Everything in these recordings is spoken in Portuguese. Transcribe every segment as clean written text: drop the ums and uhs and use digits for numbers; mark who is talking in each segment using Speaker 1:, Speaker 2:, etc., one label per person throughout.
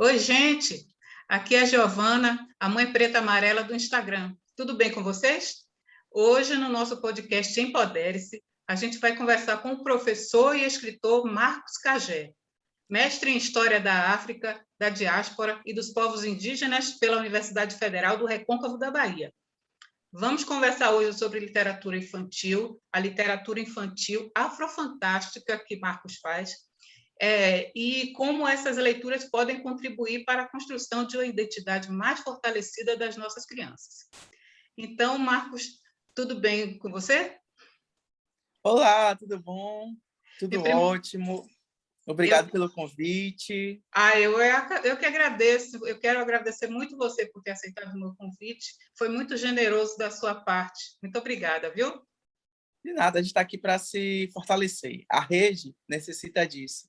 Speaker 1: Oi, gente. Aqui é a Giovana, a mãe preta amarela do Instagram. Tudo bem com vocês? Hoje, no nosso podcast Empodere-se, a gente vai conversar com o professor e escritor Marcos Cagé, mestre em História da África, da Diáspora e dos Povos Indígenas pela Universidade Federal do Recôncavo da Bahia. Vamos conversar hoje sobre literatura infantil, a literatura infantil afrofantástica que Marcos faz, e como essas leituras podem contribuir para a construção de uma identidade mais fortalecida das nossas crianças. Então, Marcos, tudo bem com você?
Speaker 2: Olá, tudo bom? Tudo
Speaker 1: prim...
Speaker 2: ótimo. Obrigado pelo convite.
Speaker 1: Eu que agradeço. Eu quero agradecer muito você por ter aceitado o meu convite. Foi muito generoso da sua parte. Muito obrigada, viu?
Speaker 2: De nada, a gente está aqui para se fortalecer. A rede necessita disso.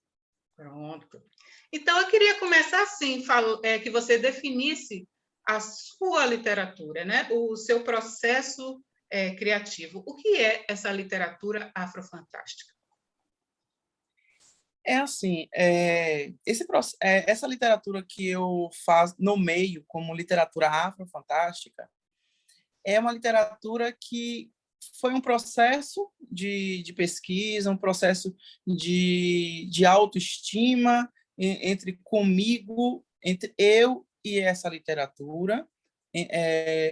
Speaker 1: Pronto. Então, eu queria começar assim, que você definisse a sua literatura, né? O seu processo criativo. O que é essa literatura afrofantástica?
Speaker 2: É assim, essa literatura que eu nomeio como literatura afrofantástica é uma literatura que foi um processo de pesquisa, um processo de autoestima entre eu e essa literatura,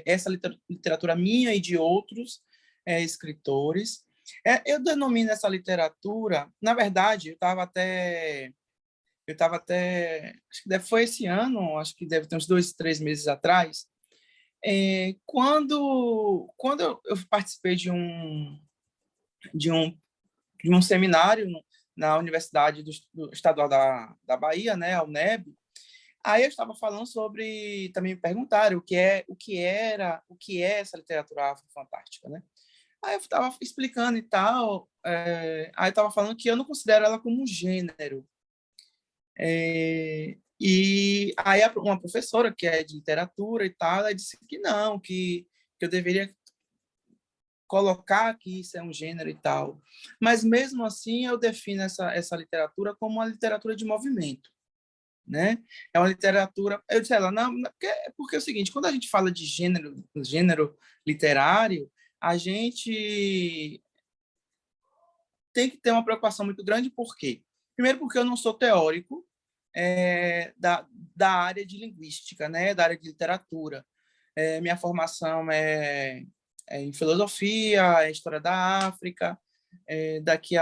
Speaker 2: essa literatura minha e de outros escritores. Eu denomino essa literatura, na verdade, acho que foi esse ano, acho que deve ter uns 2, 3 meses atrás, quando eu participei de um, de um seminário na Universidade do Estadual da Bahia, né, a UNEB, aí eu estava falando sobre, também me perguntaram o que é essa literatura afrofantástica, né? Aí eu estava explicando e tal, aí eu estava falando que eu não considero ela como um gênero. E aí uma professora que é de literatura e tal, ela disse que não, que eu deveria colocar que isso é um gênero e tal. Mas mesmo assim eu defino essa literatura como uma literatura de movimento, né? É uma literatura, eu disse a ela, não, porque é o seguinte, quando a gente fala de gênero literário, a gente tem que ter uma preocupação muito grande, por quê? Primeiro porque eu não sou teórico da área de linguística, né? Da área de literatura. Minha formação é em filosofia, é história da África. Daqui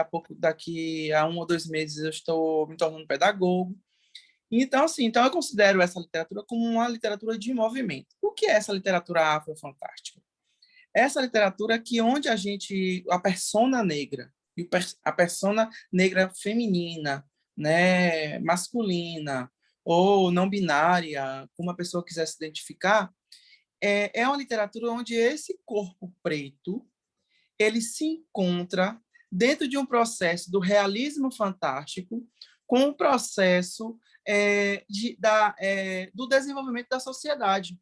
Speaker 2: a 1 ou 2 meses eu estou me tornando pedagogo. Então, assim, então eu considero essa literatura como uma literatura de movimento. O que é essa literatura afrofantástica? Essa literatura que onde a persona negra, a persona negra feminina, né, masculina ou não binária, como a pessoa quiser se identificar, é uma literatura onde esse corpo preto ele se encontra dentro de um processo do realismo fantástico com o processo do desenvolvimento da sociedade.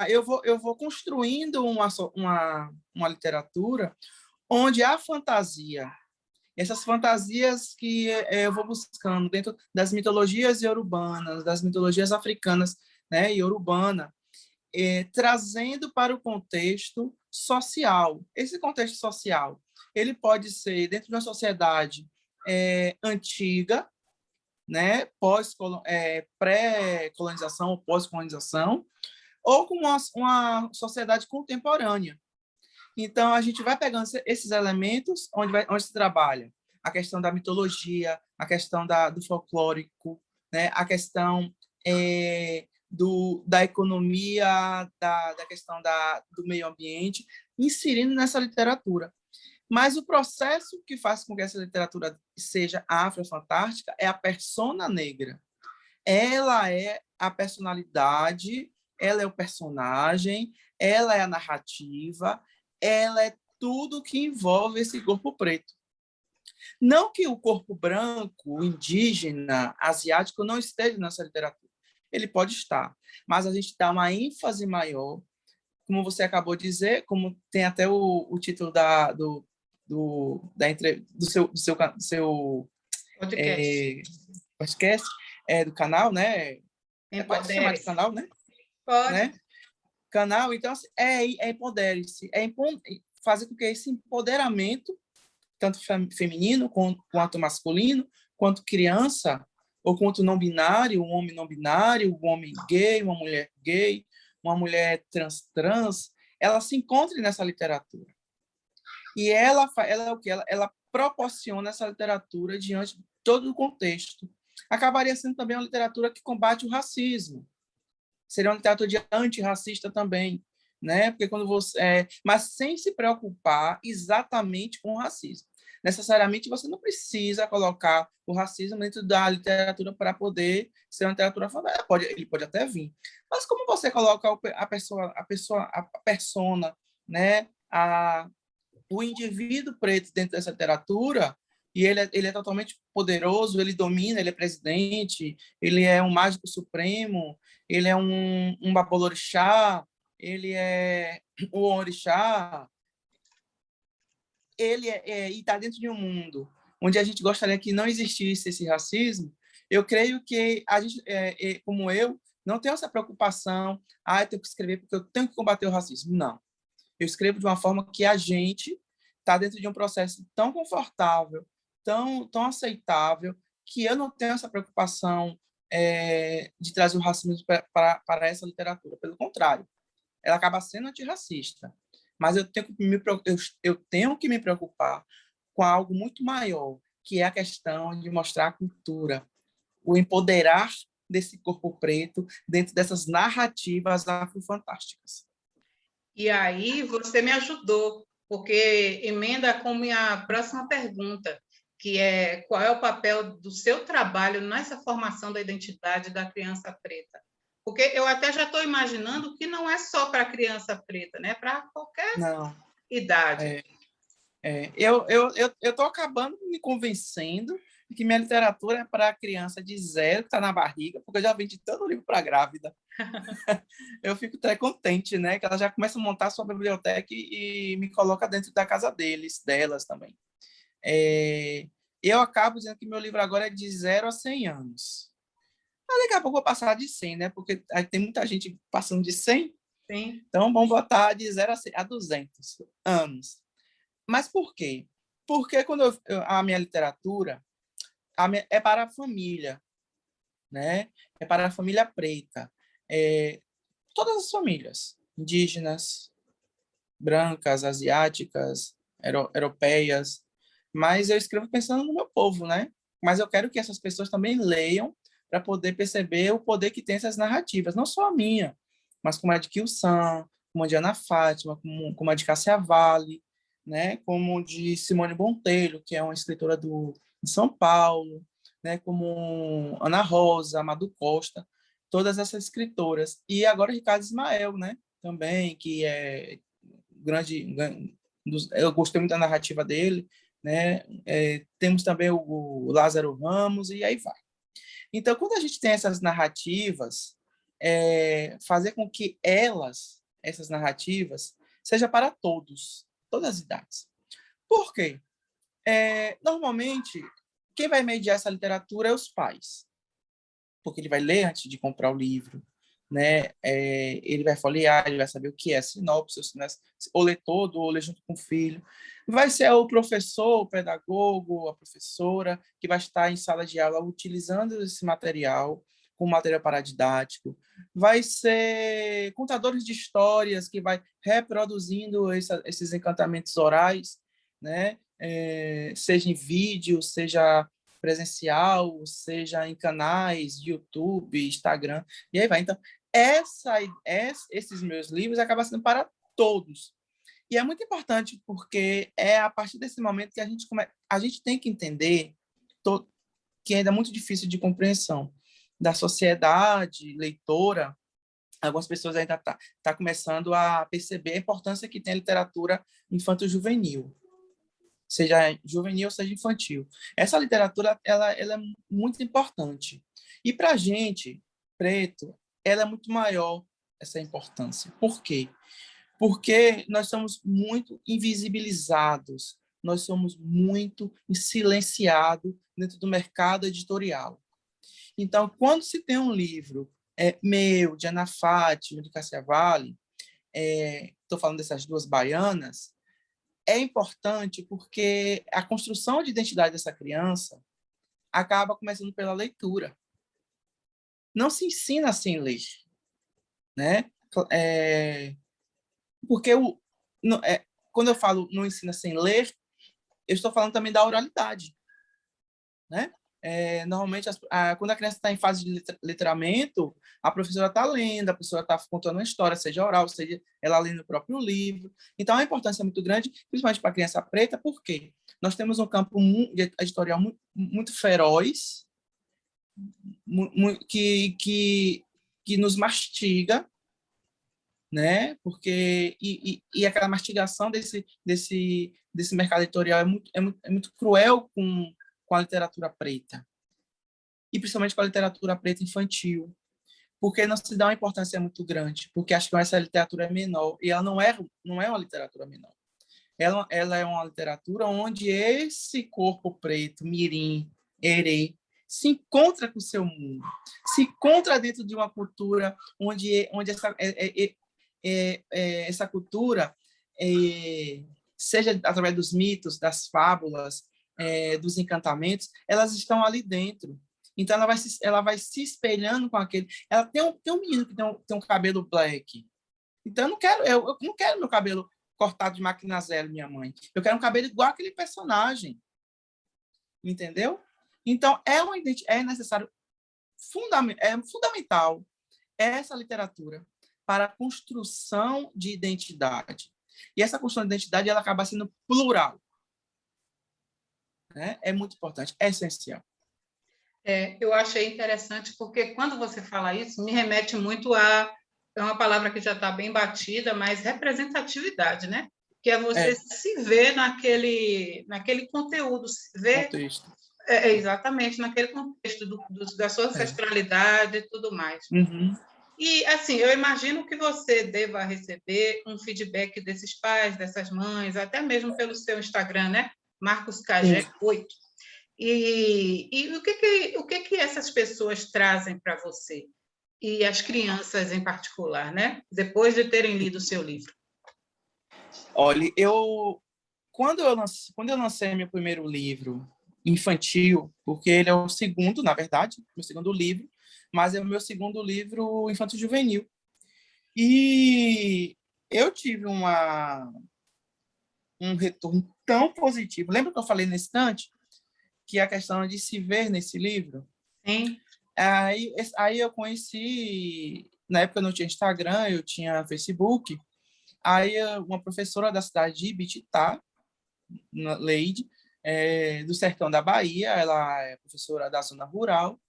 Speaker 2: Eu vou construindo uma literatura onde a fantasia, essas fantasias que eu vou buscando dentro das mitologias iorubanas, das mitologias africanas, né, iorubana, trazendo para o contexto social. Esse contexto social, ele pode ser dentro de uma sociedade antiga, né, pré-colonização ou pós-colonização, ou com uma sociedade contemporânea. Então, a gente vai pegando esses elementos onde se trabalha a questão da mitologia, a questão do folclórico, né? A questão da economia, da questão do meio ambiente, inserindo nessa literatura. Mas o processo que faz com que essa literatura seja afrofantástica é a persona negra. Ela é a personalidade, ela é o personagem, ela é a narrativa, ela é tudo que envolve esse corpo preto. Não que o corpo branco, indígena, asiático não esteja nessa literatura. Ele pode estar, mas a gente dá uma ênfase maior, como você acabou de dizer, como tem até o título do seu
Speaker 1: Podcast.
Speaker 2: podcast, do canal, né? Pode se chamar de
Speaker 1: Empodere-se.
Speaker 2: canal, né?
Speaker 1: Pode.
Speaker 2: Né? Canal, então, assim, empodere-se, fazer com que esse empoderamento, tanto feminino quanto masculino, quanto criança, ou quanto não binário, um homem não binário, um homem gay, uma mulher trans, ela se encontre nessa literatura. E ela é o que? Ela proporciona essa literatura diante de todo o contexto. Acabaria sendo também uma literatura que combate o racismo. Seria uma literatura de antirracista também, né? Porque quando você, mas sem se preocupar exatamente com o racismo. Necessariamente você não precisa colocar o racismo dentro da literatura para poder ser uma literatura fantástica. Ele pode até vir, mas como você coloca a persona, né? O indivíduo preto dentro dessa literatura, e ele é totalmente poderoso, ele domina, ele é presidente, ele é um mágico supremo, ele é um babolorixá, ele é um orixá, e está dentro de um mundo onde a gente gostaria que não existisse esse racismo. Eu creio que a gente, como eu, não tenho essa preocupação, eu tenho que escrever porque eu tenho que combater o racismo. Não. Eu escrevo de uma forma que a gente está dentro de um processo tão confortável, tão aceitável, que eu não tenho essa preocupação de trazer o racismo para essa literatura. Pelo contrário, ela acaba sendo antirracista. Mas eu tenho que me preocupar com algo muito maior, que é a questão de mostrar a cultura, o empoderar desse corpo preto dentro dessas narrativas afrofantásticas.
Speaker 1: E aí você me ajudou, porque emenda com minha próxima pergunta, que é qual é o papel do seu trabalho nessa formação da identidade da criança preta? Porque eu até já estou imaginando que não é só para a criança preta, né? Para qualquer
Speaker 2: Não,
Speaker 1: idade.
Speaker 2: eu estou acabando me convencendo de que minha literatura é para a criança de 0 que está na barriga, porque eu já vendi tanto livro para grávida. Eu fico até contente, né? Que ela já começa a montar a sua biblioteca e me coloca dentro da casa delas também. Eu acabo dizendo que meu livro agora é de 0 a 100 anos. Mas daqui a pouco eu vou passar de 100, né? Porque aí tem muita gente passando de 100.
Speaker 1: Sim.
Speaker 2: Então, vamos botar de 0 a 200 anos. Mas por quê? Porque quando a minha literatura é para a família, né? É para a família preta. Todas as famílias, indígenas, brancas, asiáticas, europeias, mas eu escrevo pensando no meu povo, né? Mas eu quero que essas pessoas também leiam para poder perceber o poder que tem essas narrativas, não só a minha, mas como a de Kiyossan, como a de Ana Fátima, como a de Cássia Vale, né? Como de Simone Bontelho, que é uma escritora de São Paulo, né? Como Ana Rosa, Amado Costa, todas essas escritoras. E agora Ricardo Ismael, né? Também, que é grande, eu gostei muito da narrativa dele, né? Temos também o Lázaro Ramos e aí vai. Então, quando a gente tem essas narrativas, fazer com que essas narrativas, seja para todas as idades. Por quê? Normalmente, quem vai mediar essa literatura é os pais, porque ele vai ler antes de comprar o livro, né? Ele vai folhear, ele vai saber o que é sinopse, ou ler todo, ou ler junto com o filho. Vai ser o professor, o pedagogo, a professora, que vai estar em sala de aula utilizando esse material como material paradidático. Vai ser contadores de histórias, que vai reproduzindo esses encantamentos orais, né? Seja em vídeo, seja presencial, seja em canais de YouTube, Instagram, e aí vai. Então, esses meus livros acabam sendo para todos. E é muito importante porque é a partir desse momento que a gente tem que entender que ainda é muito difícil de compreensão da sociedade leitora. Algumas pessoas ainda tá começando a perceber a importância que tem a literatura infanto-juvenil, seja juvenil ou seja infantil. Essa literatura ela é muito importante. E para a gente, preto, ela é muito maior, essa importância. Por quê? Porque nós somos muito invisibilizados, nós somos muito silenciados dentro do mercado editorial. Então, quando se tem um livro meu, de Ana Fátima, de Cássia Vale, estou falando dessas duas baianas, é importante porque a construção de identidade dessa criança acaba começando pela leitura. Não se ensina sem ler, né? Porque quando eu falo não ensina sem ler, eu estou falando também da oralidade, né? Normalmente, quando a criança está em fase de letramento, a professora está lendo, a professora está contando uma história, seja oral, seja ela lendo o próprio livro. Então, a importância é muito grande, principalmente para a criança preta, porque nós temos um campo editorial muito, muito feroz, que nos mastiga, né? Porque e aquela mastigação desse mercado editorial é muito cruel com a literatura preta, e principalmente com a literatura preta infantil, porque não se dá uma importância muito grande, porque acho que essa literatura é menor, e ela não é uma literatura menor. Ela é uma literatura onde esse corpo preto, mirim, erê, se encontra com o seu mundo, se encontra dentro de uma cultura onde essa cultura, seja através dos mitos, das fábulas, dos encantamentos, elas estão ali dentro. Então, ela vai se espelhando com aquele... Ela tem um menino que tem um cabelo black. Então, eu não quero meu cabelo cortado de máquina zero, minha mãe. Eu quero um cabelo igual aquele personagem. Entendeu? Então, é necessário, é fundamental essa literatura para a construção de identidade. E essa construção de identidade ela acaba sendo plural. Né? É muito importante, é essencial.
Speaker 1: Eu achei interessante, porque quando você fala isso, me remete muito a... É uma palavra que já está bem batida, mas representatividade, né? Que é você se ver naquele conteúdo, se ver
Speaker 2: contexto.
Speaker 1: Exatamente naquele contexto da sua ancestralidade e tudo mais.
Speaker 2: Uhum.
Speaker 1: E, assim, eu imagino que você deva receber um feedback desses pais, dessas mães, até mesmo pelo seu Instagram, né? Marcos Cagé 8. E o que essas pessoas trazem para você? E as crianças em particular, né? Depois de terem lido o seu livro.
Speaker 2: Olha, quando eu lancei meu primeiro livro infantil, porque ele é o segundo, na verdade, meu segundo livro, mas é o meu segundo livro infanto-juvenil. E eu tive um retorno tão positivo. Lembra que eu falei na estante que a questão de se ver nesse livro?
Speaker 1: Sim.
Speaker 2: Aí eu conheci, na época eu não tinha Instagram, eu tinha Facebook. Aí uma professora da cidade de Ibititá, Leide, do sertão da Bahia, ela é professora da zona rural.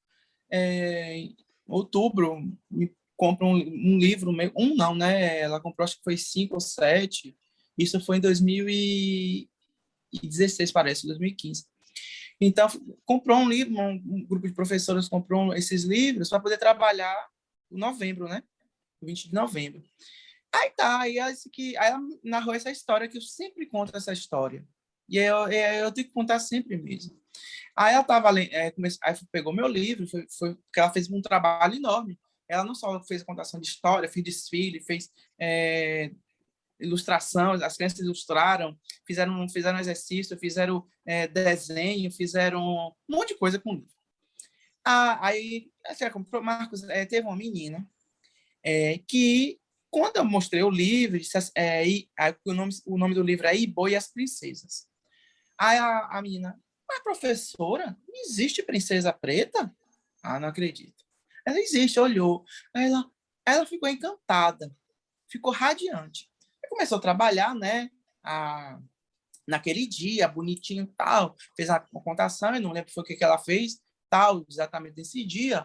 Speaker 2: Em outubro, me compra um livro, não, né? Ela comprou, acho que foi 5 ou 7. Isso foi em 2016, parece, 2015. Então, comprou um livro, um grupo de professores comprou esses livros para poder trabalhar em novembro, né? 20 de novembro. Aí ela narrou essa história, que eu sempre conto essa história. E eu tenho que contar sempre mesmo. Aí ela tava aí pegou meu livro, porque ela fez um trabalho enorme. Ela não só fez a contação de história, fez desfile, fez ilustração, as crianças ilustraram, fizeram exercício, fizeram desenho, fizeram um monte de coisa com o livro. Aí, assim, Marcos, teve uma menina que, quando eu mostrei o livro, disse, o nome do livro é Ibo e as Princesas. Aí a menina, mas professora, não existe princesa preta? Ah, não acredito. Ela existe, olhou. Ela ficou encantada, ficou radiante. Aí começou a trabalhar, né? Naquele dia, bonitinho tal, fez uma contação, eu não lembro foi o que ela fez, tal, exatamente nesse dia.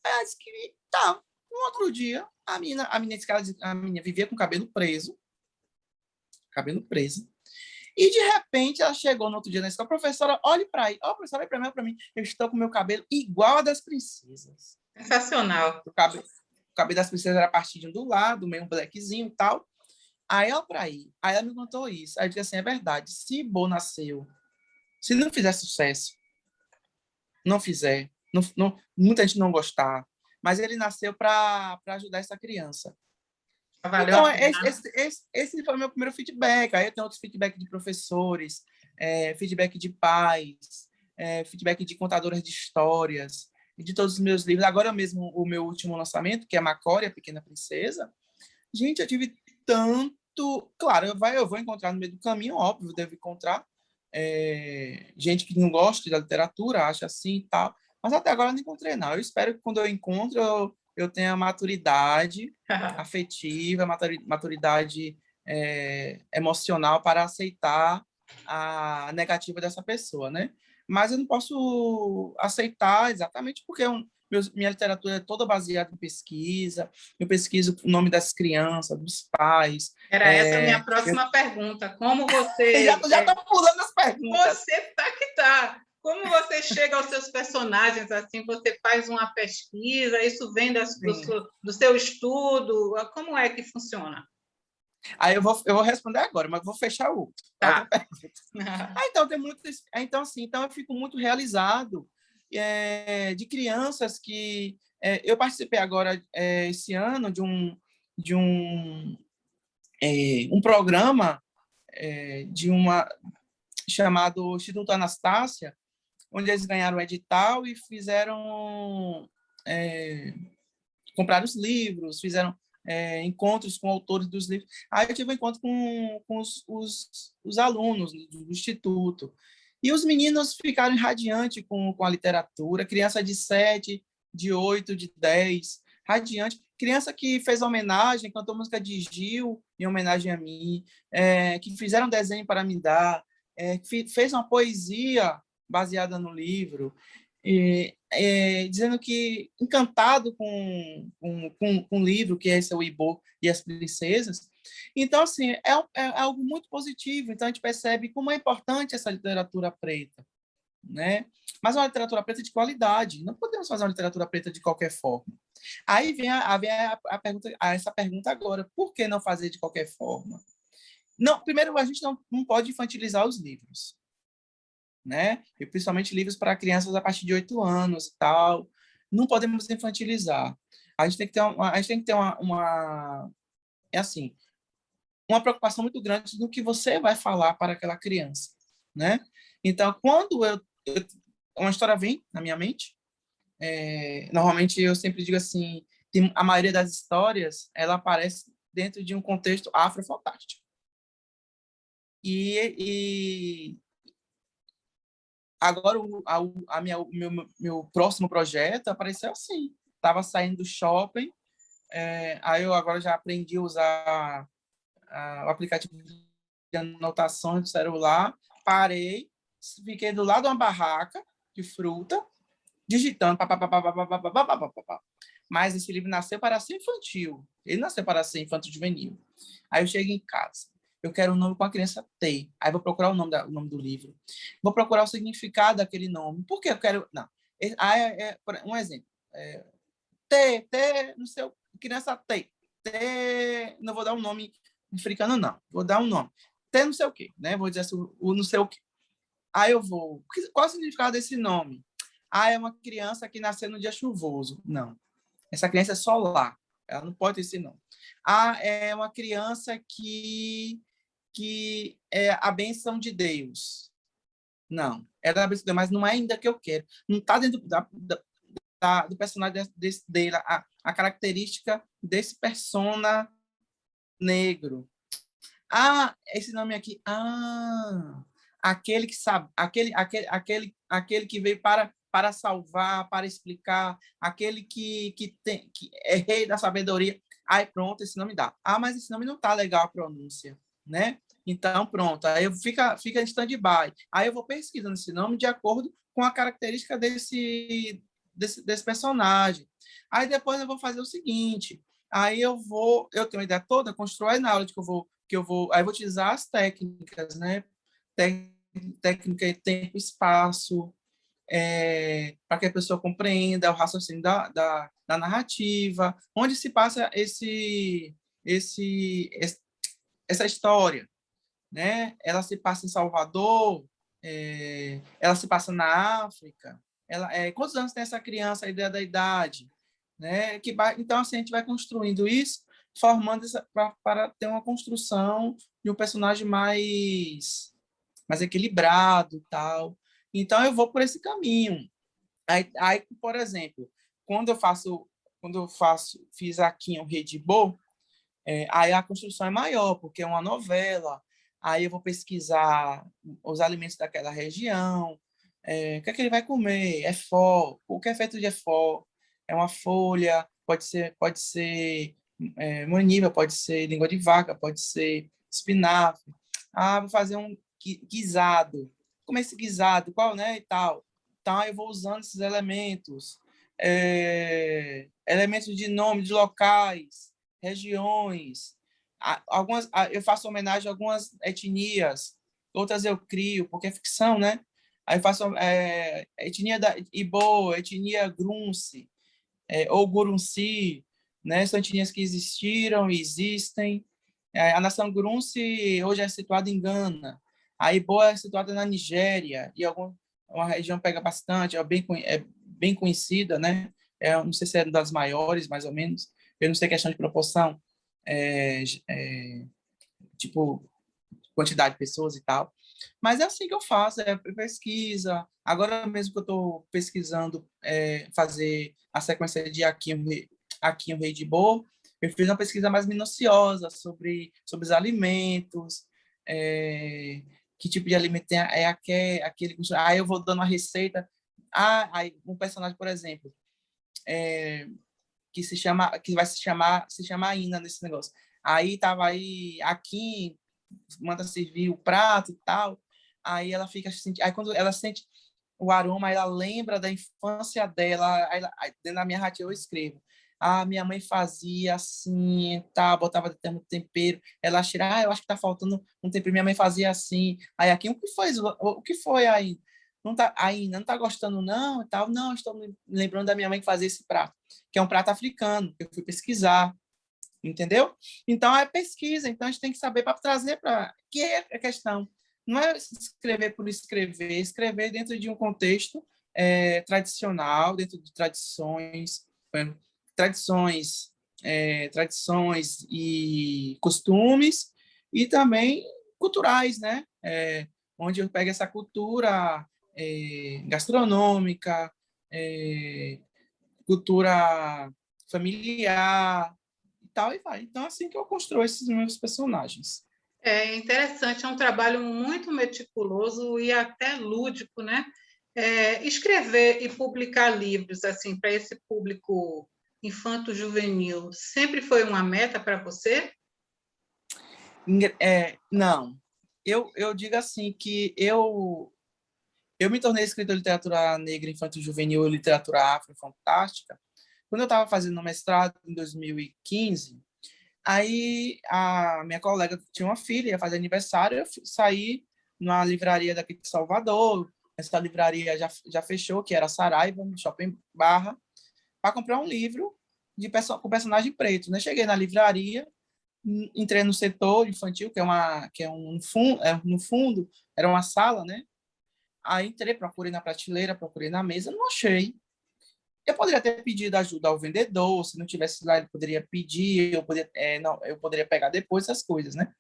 Speaker 2: Aí ela disse que, tá, no outro dia, a menina disse que a menina vivia com cabelo preso. E, de repente, ela chegou no outro dia na escola, professora, olhe para aí. Ó, professora, olhe para mim. Eu estou com meu cabelo igual a das princesas.
Speaker 1: Sensacional.
Speaker 2: O cabelo das princesas era partidinho do lado, meio um blackzinho e tal. Aí, ó, para aí. Aí ela me contou isso. Aí eu disse assim, é verdade. Se Bo nasceu, se não fizer sucesso, não fizer, muita gente não gostar, mas ele nasceu para ajudar essa criança.
Speaker 1: Valeu
Speaker 2: Então,
Speaker 1: a pena.
Speaker 2: esse foi o meu primeiro feedback. Aí eu tenho outros feedback de professores, feedback de pais, feedback de contadoras de histórias, e de todos os meus livros. Agora mesmo, o meu último lançamento, que é Macória, a Pequena Princesa. Gente, eu tive tanto... Claro, eu vou encontrar no meio do caminho, óbvio, eu devo encontrar gente que não gosta da literatura, acha assim e tal, mas até agora eu não encontrei, não. Eu espero que quando eu encontro, eu tenha maturidade afetiva, maturidade emocional para aceitar a negativa dessa pessoa, né? Mas eu não posso aceitar exatamente porque minha literatura é toda baseada em pesquisa, eu pesquiso o nome das crianças, dos pais.
Speaker 1: Era essa a minha próxima pergunta. Como
Speaker 2: Já estou pulando as perguntas.
Speaker 1: Você tá que tá. Como você chega aos seus personagens assim? Você faz uma pesquisa, isso vem do seu estudo? Como é que funciona?
Speaker 2: Aí eu vou responder agora, mas vou fechar o outro.
Speaker 1: Tá.
Speaker 2: Então tem muitas. Então eu fico muito realizado de crianças que eu participei agora esse ano de um programa de uma chamado Instituto Anastácia, onde eles ganharam o edital e fizeram compraram os livros, fizeram encontros com autores dos livros. Aí eu tive um encontro com os alunos do Instituto. E os meninos ficaram radiantes com a literatura, criança de 7, de 8, de 10, radiante. Criança que fez homenagem, cantou música de Gil em homenagem a mim, que fizeram desenho para me dar, que fez uma poesia baseada no livro. Dizendo que encantado com o livro, que é esse o Ibo e as Princesas. Então, assim, é algo muito positivo. Então, a gente percebe como é importante essa literatura preta, né? Mas uma literatura preta de qualidade. Não podemos fazer uma literatura preta de qualquer forma. Aí vem essa pergunta agora: por que não fazer de qualquer forma? Não, primeiro, a gente não pode infantilizar os livros, né? E principalmente livros para crianças a partir de 8 anos e tal. Não podemos infantilizar. A gente tem que ter é assim, uma preocupação muito grande no que você vai falar para aquela criança, né? Então, quando uma história vem na minha mente, normalmente eu sempre digo assim, a maioria das histórias ela aparece dentro de um contexto afrofantástico. E agora, o meu próximo projeto apareceu assim. Estava saindo do shopping, aí eu agora já aprendi a usar o aplicativo de anotações do celular, parei, fiquei do lado de uma barraca de fruta, digitando. Pá, pá, pá, pá, pá, pá, pá, pá, pá, pá, pá. Mas esse livro nasceu para ser infantil. Ele nasceu para ser infanto-juvenil. Aí eu chego em casa. Eu quero um nome com a criança T. Aí vou procurar o nome do livro. Vou procurar o significado daquele nome. Por que eu quero... Não. Um exemplo. T, não sei, criança T. T, não vou dar um nome africano, não. Vou dar um nome. T não sei o quê, né? Vou dizer assim, o não sei o quê. Aí eu vou... Qual é o significado desse nome? É uma criança que nasceu no dia chuvoso. Não. Essa criança é solar. Ela não pode ter esse nome. É uma criança que é a bênção de Deus. Não. É da bênção de Deus, mas não é ainda que eu quero. Não está dentro do personagem dele, a característica desse persona negro. Esse nome aqui. Aquele que sabe, aquele que veio para salvar, para explicar, aquele que é rei da sabedoria. Aí pronto, esse nome dá. Mas esse nome não tá legal a pronúncia, né? Então pronto, aí fica em stand-by. Aí eu vou pesquisando esse nome de acordo com a característica desse personagem. Aí depois eu vou fazer o seguinte, eu tenho uma ideia toda, constrói na aula de aí eu vou utilizar as técnicas, né? Técnica de tempo e espaço, para que a pessoa compreenda o raciocínio da narrativa, onde se passa essa história, né? Ela se passa em Salvador, ela se passa na África, quantos anos tem essa criança, a ideia da idade, né? Então, assim, a gente vai construindo isso, formando para ter uma construção de um personagem mais equilibrado e tal. Então, eu vou por esse caminho. Aí, por exemplo, fiz aqui um Rede Boa, aí a construção é maior, porque é uma novela. Aí eu vou pesquisar os alimentos daquela região, o que é que ele vai comer? É fó. O que é feito de fó? É uma folha, pode ser maniva, pode ser língua de vaca, pode ser espinafre. Ah, vou fazer um guisado. Como é esse guisado? Qual, né? E tal. Então, eu vou usando esses elementos. Elementos de nome, de locais, regiões. Eu faço homenagem a algumas etnias, outras eu crio, porque é ficção, né? Aí eu faço etnia da Ibo, etnia Grunce, ou Gurunci, né? São etnias que existiram e existem. A nação Grunce hoje é situada em Gana. A Ibo é situada na Nigéria, e uma região pega bastante, é bem conhecida, né? Não sei se é uma das maiores, mais ou menos. Eu não sei questão de proporção, é, é, tipo, quantidade de pessoas e tal. Mas é assim que eu faço, pesquisa. Agora mesmo que eu estou pesquisando fazer a sequência de Aqui um Rei de Boa, eu fiz uma pesquisa mais minuciosa sobre os alimentos, que tipo de alimento aquele. Aí eu vou dando uma receita. Aí um personagem, por exemplo, que vai se chama Ina nesse negócio. Aí tava aí aqui manda servir o prato e tal. Aí ela fica aí quando ela sente o aroma, ela lembra da infância dela. Aí dentro da minha rádio eu escrevo: minha mãe fazia assim, tá, botava determinado tempero. Ela cheira, eu acho que tá faltando um tempero. Minha mãe fazia assim. Aí aqui, o que foi aí? Não tá, ainda não tá gostando não e tal. Não, estou me lembrando da minha mãe que fazia esse prato, que é um prato africano, que eu fui pesquisar, entendeu? Então, é pesquisa. Então, a gente tem que saber para trazer para... Que é a questão. Não é escrever por escrever, escrever dentro de um contexto tradicional, dentro de tradições, tradições e costumes, e também culturais, né? Onde eu pego essa cultura gastronômica, cultura familiar, e tal, e vai. Então, é assim que eu construo esses meus personagens.
Speaker 1: É interessante, é um trabalho muito meticuloso e até lúdico, né? Escrever e publicar livros assim para esse público infanto-juvenil sempre foi uma meta para você?
Speaker 2: Não. Eu digo assim que eu me tornei escritor de literatura negra, infanto-juvenil e literatura afro-fantástica quando eu estava fazendo mestrado em 2015. Aí a minha colega tinha uma filha, ia fazer aniversário, eu saí numa livraria daqui de Salvador. Essa livraria já fechou, que era Saraiva, no Shopping Barra, para comprar um livro com personagem preto, né? Cheguei na livraria, entrei no setor infantil, que é um fundo, no fundo era uma sala, né? Aí entrei, procurei na prateleira, procurei na mesa, não achei. Eu poderia ter pedido ajuda ao vendedor, se não tivesse lá, ele poderia pedir, eu poderia pegar depois essas coisas, né?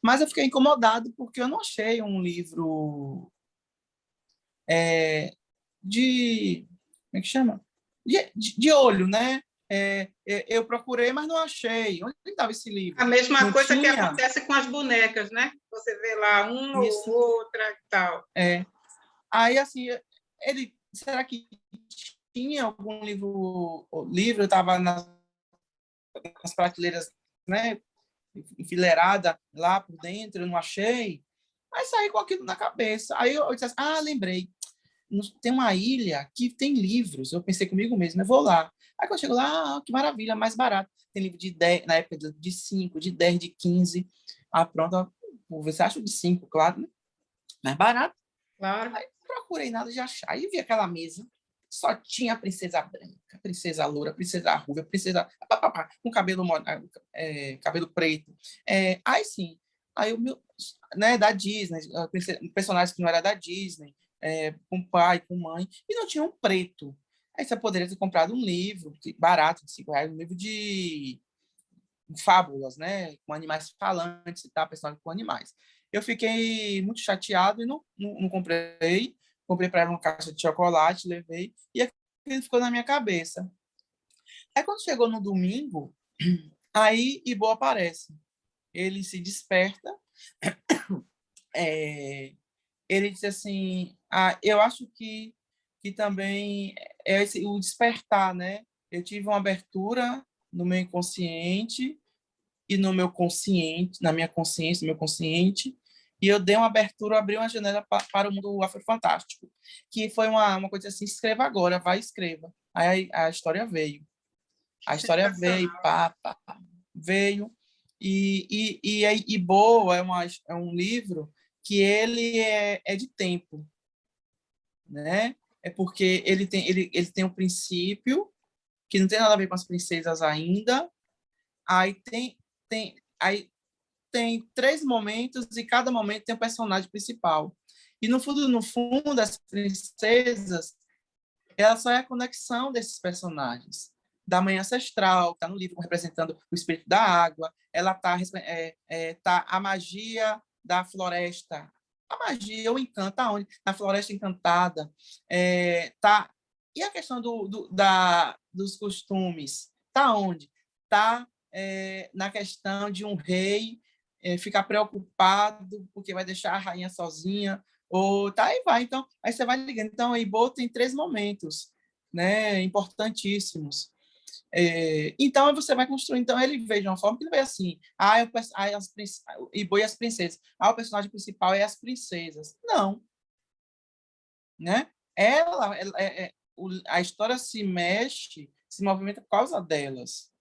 Speaker 2: Mas eu fiquei incomodado porque eu não achei um livro de... Como é que chama? De olho, né? Eu procurei, mas não achei. Onde estava esse livro?
Speaker 1: A mesma
Speaker 2: Não
Speaker 1: coisa que
Speaker 2: tinha
Speaker 1: acontece com as bonecas, né? Você vê lá uma ou
Speaker 2: isso.
Speaker 1: outra e tal.
Speaker 2: Aí, assim, será que tinha algum livro estava nas prateleiras, né, enfileirada lá por dentro, eu não achei. Aí saí com aquilo na cabeça. Aí eu disse assim, lembrei, tem uma ilha que tem livros. Eu pensei comigo mesmo, eu vou lá. Aí quando eu chego lá, que maravilha, mais barato. Tem livro de 10, na época de 5, de 10, de 15. Pronto, vou ver se acho de 5, claro, né? Mais barato.
Speaker 1: Claro.
Speaker 2: Aí procurei nada de achar. Aí vi aquela mesa, só tinha a princesa branca, princesa loura, princesa ruiva, princesa com cabelo preto. Aí sim, aí o meu, né, da Disney, personagens que não era da Disney, com pai, com mãe, e não tinha um preto. Aí você poderia ter comprado um livro barato, de R$ 5, um livro de fábulas, né? Com animais falantes e tal, personagem com animais. Eu fiquei muito chateado e não comprei. Comprei para ela uma caixa de chocolate, levei, e aquilo ficou na minha cabeça. Aí, quando chegou no domingo, aí Ibo aparece. Ele se desperta, ele disse assim, eu acho que também é o despertar, né? Eu tive uma abertura no meu inconsciente e no meu consciente, na minha consciência, no meu consciente, e eu dei uma abertura, abri uma janela para o mundo afrofantástico, que foi uma coisa assim, escreva agora, vai e escreva. Aí a história veio. A história veio, veio, e Boa é um livro que ele é de tempo, né? É porque ele tem um princípio que não tem nada a ver com as princesas ainda. Aí aí tem 3 momentos e cada momento tem um personagem principal. E no fundo, as princesas, ela só é a conexão desses personagens. Da mãe ancestral, que está no livro representando o espírito da água, ela tá a magia da floresta. A magia, o encanto, tá onde? Na floresta encantada. Tá. E a questão dos costumes? Tá onde? Tá na questão de um rei ficar preocupado porque vai deixar a rainha sozinha, ou tá aí vai. Então, aí você vai ligando. Então, a Ibo tem 3 momentos, né, importantíssimos. Então, você vai construindo. Então, ele veio de uma forma que ele veio assim: Ibo e as princesas. O personagem principal é as princesas. Não, né? A história se mexe, se movimenta por causa delas.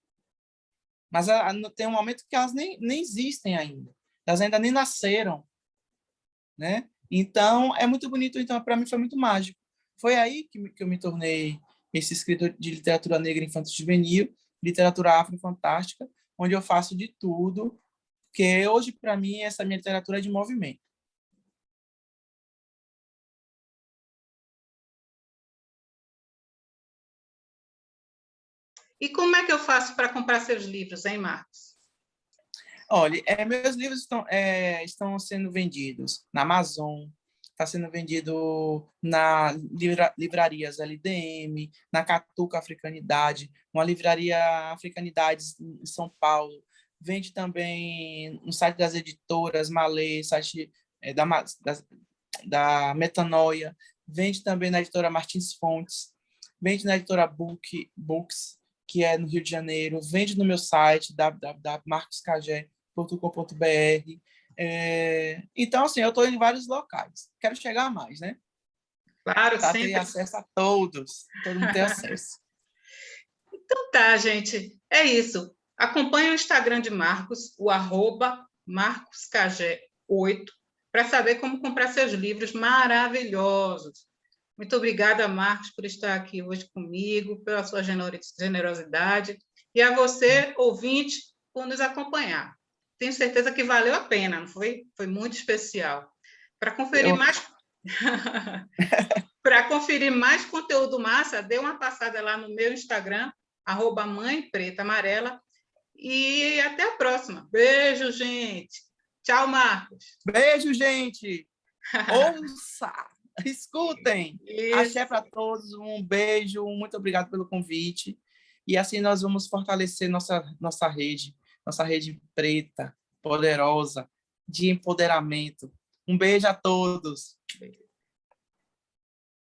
Speaker 2: Mas tem um momento que elas nem existem ainda. Elas ainda nem nasceram, né? Então, é muito bonito. Então, para mim, foi muito mágico. Foi aí que eu me tornei esse escritor de literatura negra infanto-juvenil, literatura afro-fantástica, onde eu faço de tudo, porque hoje, para mim, essa minha literatura é de movimento.
Speaker 1: E como é que eu faço para comprar seus livros, hein, Marcos?
Speaker 2: Olha, meus livros estão sendo vendidos na Amazon, está sendo vendido na livrarias LDM, na Catuca Africanidade, uma livraria Africanidades em São Paulo. Vende também no site das editoras Malê, site da Metanoia. Vende também na editora Martins Fontes. Vende na editora Books, que é no Rio de Janeiro. Vende no meu site, www.marcoscagé.com.br. Então, assim, eu estou em vários locais. Quero chegar a mais, né?
Speaker 1: Claro,
Speaker 2: Para
Speaker 1: sempre.
Speaker 2: ter acesso a todos. Todo mundo ter acesso.
Speaker 1: Então tá, gente. É isso. Acompanhe o Instagram de Marcos, o @marcoscagé8, para saber como comprar seus livros maravilhosos. Muito obrigada, Marcos, por estar aqui hoje comigo, pela sua generosidade, e a você, ouvinte, por nos acompanhar. Tenho certeza que valeu a pena, não foi? Foi muito especial. Para conferir mais para conferir mais conteúdo massa, dê uma passada lá no meu Instagram, @mãe_preta_amarela, e até a próxima. Beijo, gente. Tchau, Marcos.
Speaker 2: Beijo, gente. Ouça, escutem.
Speaker 1: Isso.
Speaker 2: Axé para todos, um beijo, muito obrigado pelo convite. E assim nós vamos fortalecer nossa rede preta, poderosa, de empoderamento. Um beijo a todos.